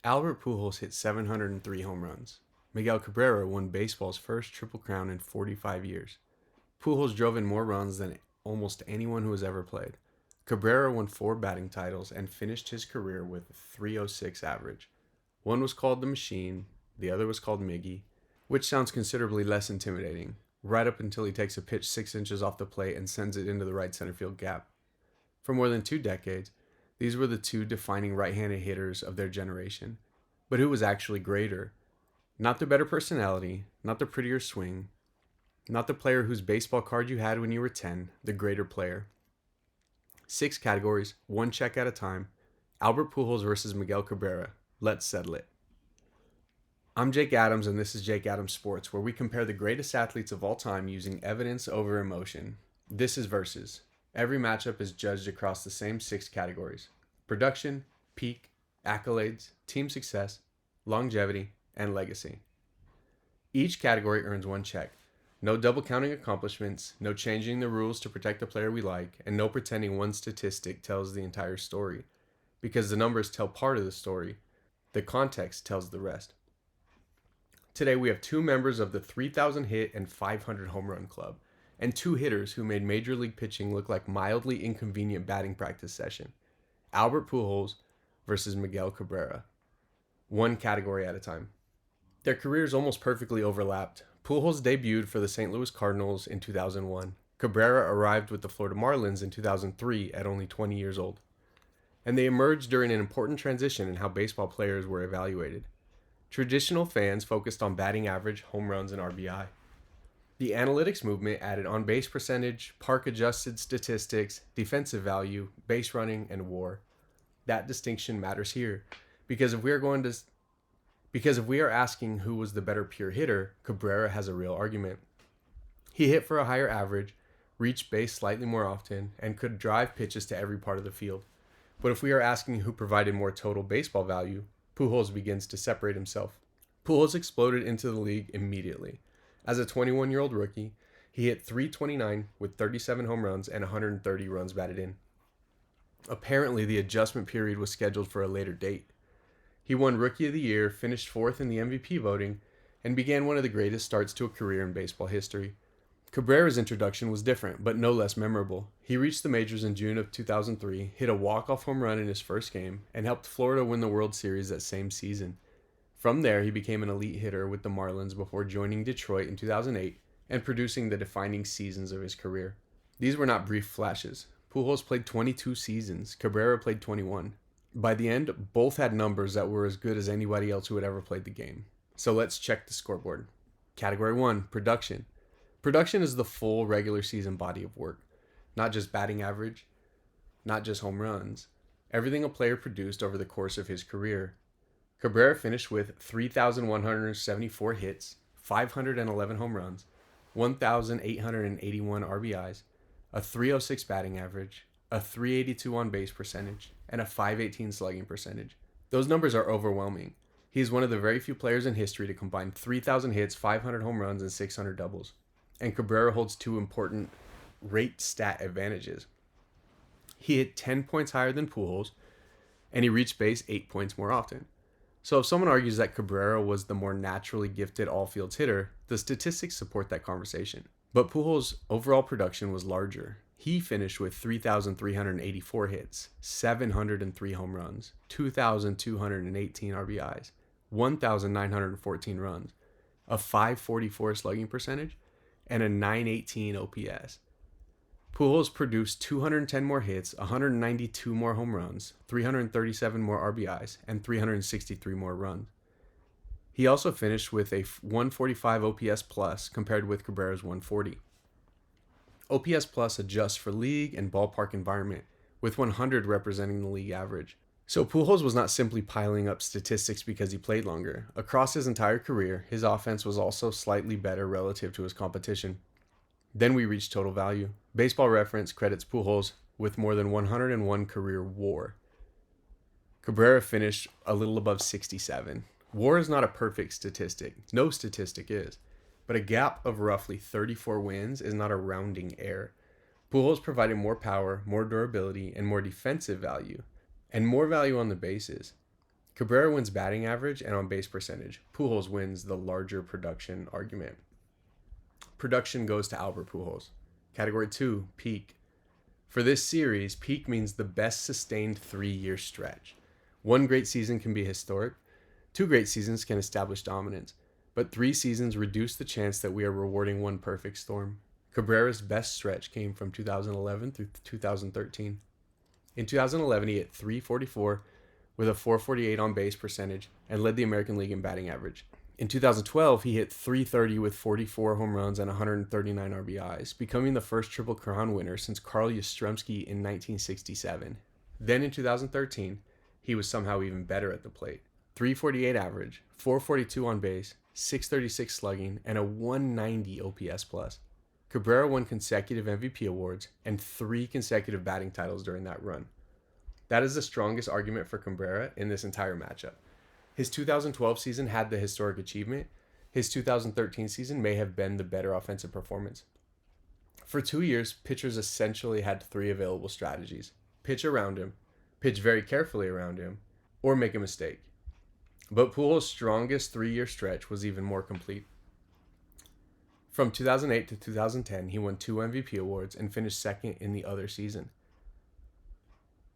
Albert Pujols hit 703 home runs. Miguel Cabrera won baseball's first Triple Crown in 45 years. Pujols drove in more runs than almost anyone who has ever played. Cabrera won 4 batting titles and finished his career with a 306 average. One was called the Machine, the other was called Miggy, which sounds considerably less intimidating, right up until he takes a pitch 6 inches off the plate and sends it into the right center field gap. For more than 2 decades, these were the two defining right-handed hitters of their generation. But who was actually greater? Not the better personality, not the prettier swing, not the player whose baseball card you had when you were 10, the greater player. 6 categories, 1 check at a time. Albert Pujols versus Miguel Cabrera. Let's settle it. I'm Jake Adams, and this is Jake Adams Sports, where we compare the greatest athletes of all time using evidence over emotion. This is Versus. Every matchup is judged across the same 6 categories: production, peak, accolades, team success, longevity, and legacy. Each category earns 1 check. No double counting accomplishments, no changing the rules to protect the player we like, and no pretending one statistic tells the entire story. Because the numbers tell part of the story, the context tells the rest. Today we have 2 members of the 3,000 hit and 500 home run club, and 2 hitters who made Major League pitching look like mildly inconvenient batting practice session. Albert Pujols versus Miguel Cabrera. 1 category at a time. Their careers almost perfectly overlapped. Pujols debuted for the St. Louis Cardinals in 2001. Cabrera arrived with the Florida Marlins in 2003 at only 20 years old. And they emerged during an important transition in how baseball players were evaluated. Traditional fans focused on batting average, home runs, and RBI. The analytics movement added on-base percentage, park-adjusted statistics, defensive value, base running, and WAR. That distinction matters here, because if we are asking who was the better pure hitter, Cabrera has a real argument. He hit for a higher average, reached base slightly more often, and could drive pitches to every part of the field. But if we are asking who provided more total baseball value, Pujols begins to separate himself. Pujols exploded into the league immediately. As a 21-year-old rookie, he hit .329 with 37 home runs and 130 runs batted in. Apparently, the adjustment period was scheduled for a later date. He won Rookie of the Year, finished 4th in the MVP voting, and began one of the greatest starts to a career in baseball history. Cabrera's introduction was different, but no less memorable. He reached the majors in June of 2003, hit a walk-off home run in his first game, and helped Florida win the World Series that same season. From there, he became an elite hitter with the Marlins before joining Detroit in 2008 and producing the defining seasons of his career. These were not brief flashes. Pujols played 22 seasons. Cabrera played 21. By the end, both had numbers that were as good as anybody else who had ever played the game. So let's check the scoreboard. Category 1, production. Production is the full regular season body of work, not just batting average, not just home runs, everything a player produced over the course of his career. Cabrera finished with 3,174 hits, 511 home runs, 1,881 RBIs, a .306 batting average, a .382 on-base percentage, and a .518 slugging percentage. Those numbers are overwhelming. He is one of the very few players in history to combine 3,000 hits, 500 home runs, and 600 doubles. And Cabrera holds 2 important rate stat advantages. He hit 10 points higher than Pujols, and he reached base 8 points more often. So if someone argues that Cabrera was the more naturally gifted all-fields hitter, the statistics support that conversation. But Pujols' overall production was larger. He finished with 3,384 hits, 703 home runs, 2,218 RBIs, 1,914 runs, a .544 slugging percentage, and a .918 OPS. Pujols produced 210 more hits, 192 more home runs, 337 more RBIs, and 363 more runs. He also finished with a 145 OPS plus compared with Cabrera's 140. OPS plus adjusts for league and ballpark environment, with 100 representing the league average. So Pujols was not simply piling up statistics because he played longer. Across his entire career, his offense was also slightly better relative to his competition. Then we reach total value. Baseball Reference credits Pujols with more than 101 career WAR. Cabrera finished a little above 67. WAR is not a perfect statistic. No statistic is. But a gap of roughly 34 wins is not a rounding error. Pujols provided more power, more durability, and more defensive value, and more value on the bases. Cabrera wins batting average and on base percentage. Pujols wins the larger production argument. Production goes to Albert Pujols. Category 2, peak. For this series, peak means the best sustained 3-year stretch. One great season can be historic. 2 great seasons can establish dominance. But 3 seasons reduce the chance that we are rewarding one perfect storm. Cabrera's best stretch came from 2011 through 2013. In 2011, he hit .344 with a .448 on base percentage and led the American League in batting average. In 2012, he hit .330 with 44 home runs and 139 RBIs, becoming the first Triple Crown winner since Carl Yastrzemski in 1967. Then in 2013, he was somehow even better at the plate. .348 average, .442 on base, .636 slugging, and a .190 OPS+. Cabrera won consecutive MVP awards and 3 consecutive batting titles during that run. That is the strongest argument for Cabrera in this entire matchup. His 2012 season had the historic achievement. His 2013 season may have been the better offensive performance. For 2 years, pitchers essentially had 3 available strategies: pitch around him, pitch very carefully around him, or make a mistake. But Pujols' strongest 3-year stretch was even more complete. From 2008 to 2010, he won 2 MVP awards and finished second in the other season.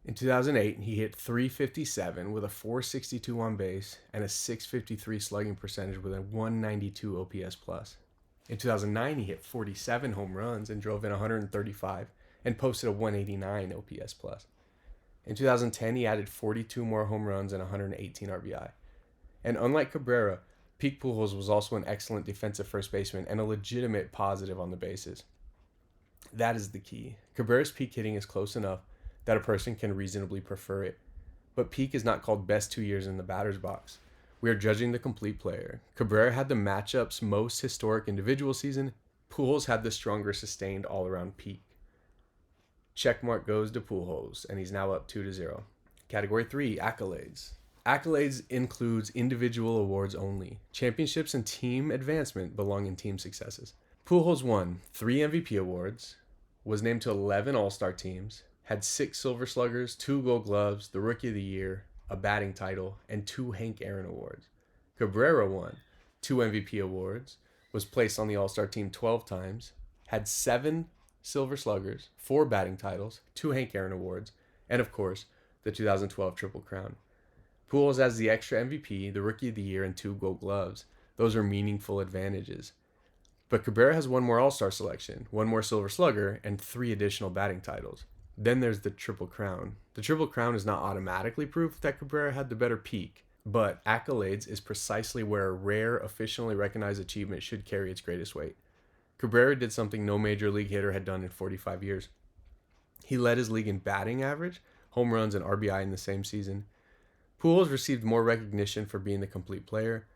In 2008, he hit .357 with a .462 on base and a .653 slugging percentage with a .192 OPS+. In 2009, he hit 47 home runs and drove in 135 and posted a .189 OPS+. In 2010, he added 42 more home runs and 118 RBI. And unlike Cabrera, peak Pujols was also an excellent defensive first baseman and a legitimate positive on the bases. That is the key. Cabrera's peak hitting is close enough that a person can reasonably prefer it. But peak is not called best 2 years in the batter's box. We are judging the complete player. Cabrera had the matchup's most historic individual season. Pujols had the stronger sustained all-around peak. Checkmark goes to Pujols, and he's now up 2-0. Category 3, accolades. Accolades includes individual awards only. Championships and team advancement belong in team successes. Pujols won 3 MVP awards, was named to 11 All-Star teams, had 6 Silver Sluggers, 2 Gold Gloves, the Rookie of the Year, a batting title, and 2 Hank Aaron awards. Cabrera won 2 MVP awards, was placed on the All-Star team 12 times, had 7 Silver Sluggers, 4 batting titles, 2 Hank Aaron awards, and of course, the 2012 Triple Crown. Pujols has the extra MVP, the Rookie of the Year, and 2 Gold Gloves. Those are meaningful advantages. But Cabrera has 1 more All-Star selection, 1 more Silver Slugger, and 3 additional batting titles. Then there's the Triple Crown. The Triple Crown is not automatically proof that Cabrera had the better peak, but accolades is precisely where a rare, officially recognized achievement should carry its greatest weight. Cabrera did something no major league hitter had done in 45 years. He led his league in batting average, home runs, and RBI in the same season. Pujols received more recognition for being the complete player.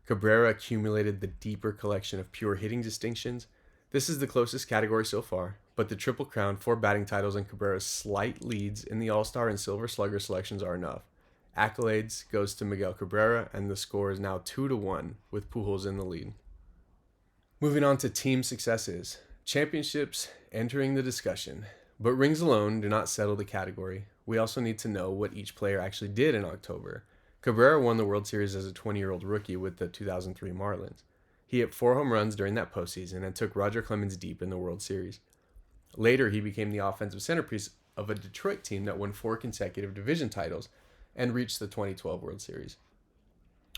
Cabrera accumulated the deeper collection of pure hitting distinctions. This is the closest category so far, but the Triple Crown, 4 batting titles, and Cabrera's slight leads in the All-Star and Silver Slugger selections are enough. Accolades goes to Miguel Cabrera, and the score is now 2-1 with Pujols in the lead. Moving on to team successes. Championships entering the discussion, but rings alone do not settle the category. We also need to know what each player actually did in October. Cabrera won the World Series as a 20-year-old rookie with the 2003 Marlins. He hit 4 home runs during that postseason and took Roger Clemens deep in the World Series. Later, he became the offensive centerpiece of a Detroit team that won 4 consecutive division titles and reached the 2012 World Series.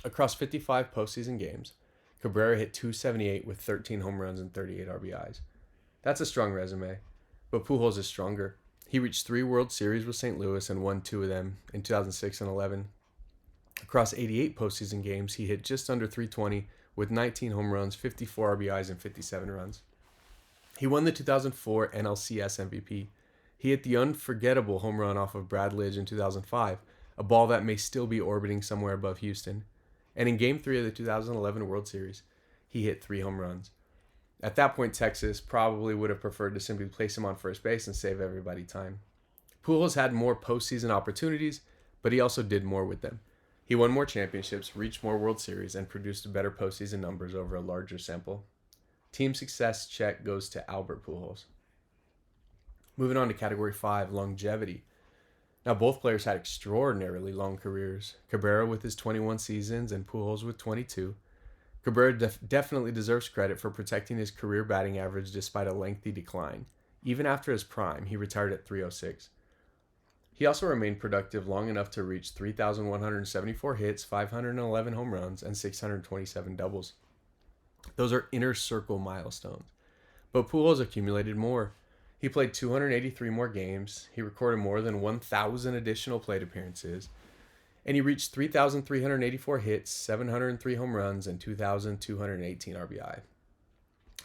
Across 55 postseason games, Cabrera hit .278 with 13 home runs and 38 RBIs. That's a strong resume, but Pujols is stronger. He reached 3 World Series with St. Louis and won 2 of them in 2006 and 11. Across 88 postseason games, he hit just under .320 with 19 home runs, 54 RBIs, and 57 runs. He won the 2004 NLCS MVP. He hit the unforgettable home run off of Brad Lidge in 2005, a ball that may still be orbiting somewhere above Houston. And in Game 3 of the 2011 World Series, he hit 3 home runs. At that point, Texas probably would have preferred to simply place him on first base and save everybody time. Pujols had more postseason opportunities, but he also did more with them. He won more championships, reached more World Series, and produced better postseason numbers over a larger sample. Team success check goes to Albert Pujols. Moving on to Category 5, longevity. Now, both players had extraordinarily long careers. Cabrera with his 21 seasons and Pujols with 22. Cabrera definitely deserves credit for protecting his career batting average despite a lengthy decline. Even after his prime, he retired at 306. He also remained productive long enough to reach 3,174 hits, 511 home runs, and 627 doubles. Those are inner circle milestones. But Pujols accumulated more. He played 283 more games, he recorded more than 1,000 additional plate appearances, and he reached 3,384 hits, 703 home runs, and 2,218 RBI.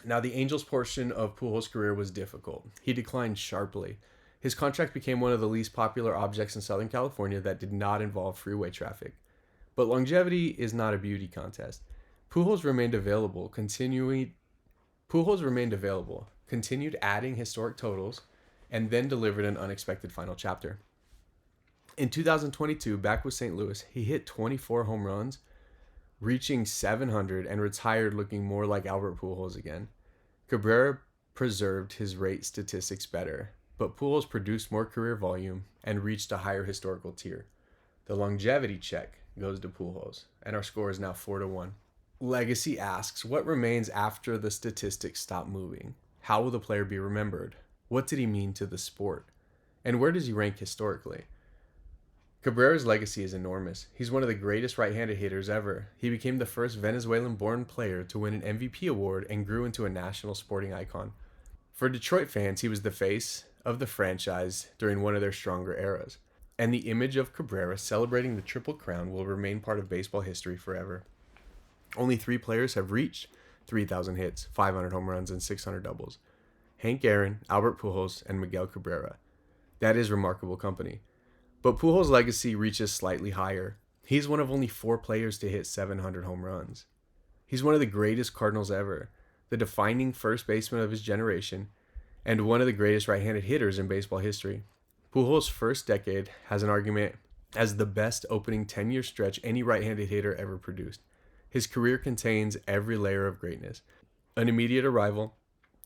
Now, the Angels portion of Pujols' career was difficult. He declined sharply. His contract became one of the least popular objects in Southern California that did not involve freeway traffic. But longevity is not a beauty contest. Pujols remained available, continued adding historic totals, and then delivered an unexpected final chapter. In 2022, back with St. Louis, he hit 24 home runs, reaching 700, and retired looking more like Albert Pujols again. Cabrera preserved his rate statistics better, but Pujols produced more career volume and reached a higher historical tier. The longevity check goes to Pujols, and our score is now 4-1. Legacy asks, what remains after the statistics stop moving? How will the player be remembered? What did he mean to the sport? And where does he rank historically? Cabrera's legacy is enormous. He's one of the greatest right-handed hitters ever. He became the first Venezuelan-born player to win an MVP award and grew into a national sporting icon. For Detroit fans, he was the face of the franchise during one of their stronger eras. And the image of Cabrera celebrating the Triple Crown will remain part of baseball history forever. Only 3 players have reached 3,000 hits, 500 home runs, and 600 doubles. Hank Aaron, Albert Pujols, and Miguel Cabrera. That is remarkable company. But Pujols' legacy reaches slightly higher. He's one of only 4 players to hit 700 home runs. He's one of the greatest Cardinals ever, the defining first baseman of his generation, and one of the greatest right-handed hitters in baseball history. Pujols' first decade has an argument as the best opening 10-year stretch any right-handed hitter ever produced. His career contains every layer of greatness. An immediate arrival,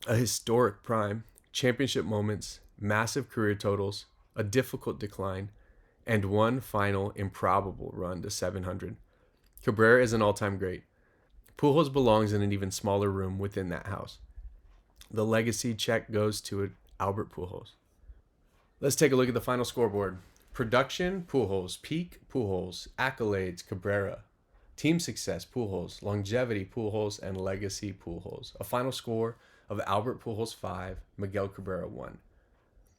a historic prime, championship moments, massive career totals, a difficult decline, and one final improbable run to 700. Cabrera is an all-time great. Pujols belongs in an even smaller room within that house. The legacy check goes to Albert Pujols. Let's take a look at the final scoreboard. Production, Pujols. Peak, Pujols. Accolades, Cabrera. Team success, Pujols. Longevity, Pujols. And legacy, Pujols. A final score of Albert Pujols 5, Miguel Cabrera 1.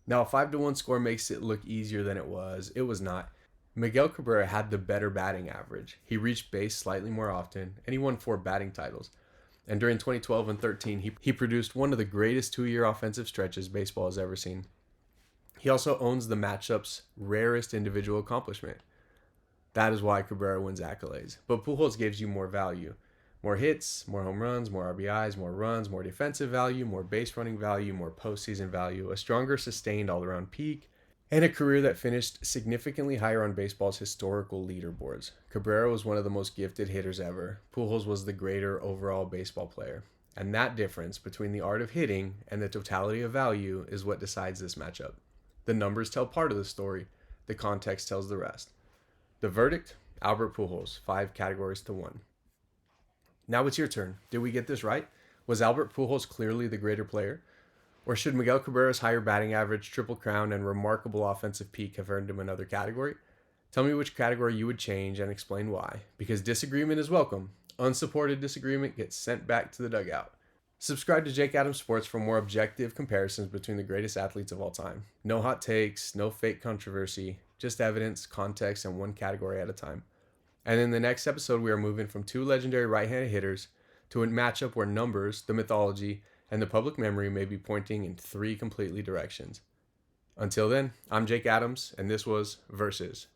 Now, a 5-1 score makes it look easier than it was. It was not. Miguel Cabrera had the better batting average. He reached base slightly more often, and he won 4 batting titles. And during 2012 and 13, he produced one of the greatest 2-year offensive stretches baseball has ever seen. He also owns the matchup's rarest individual accomplishment. That is why Cabrera wins accolades. But Pujols gives you more value. More hits, more home runs, more RBIs, more runs, more defensive value, more base running value, more postseason value, a stronger sustained all-around peak, and a career that finished significantly higher on baseball's historical leaderboards. Cabrera was one of the most gifted hitters ever. Pujols was the greater overall baseball player. And that difference between the art of hitting and the totality of value is what decides this matchup. The numbers tell part of the story. The context tells the rest. The verdict, Albert Pujols, 5 categories to 1. Now it's your turn. Did we get this right? Was Albert Pujols clearly the greater player? Or should Miguel Cabrera's higher batting average, triple crown, and remarkable offensive peak have earned him another category? Tell me which category you would change and explain why. Because disagreement is welcome. Unsupported disagreement gets sent back to the dugout. Subscribe to Jake Adams Sports for more objective comparisons between the greatest athletes of all time. No hot takes, no fake controversy, just evidence, context, and one category at a time. And in the next episode, we are moving from 2 legendary right-handed hitters to a matchup where numbers, the mythology, and the public memory may be pointing in 3 completely directions. Until then, I'm Jake Adams, and this was Versus.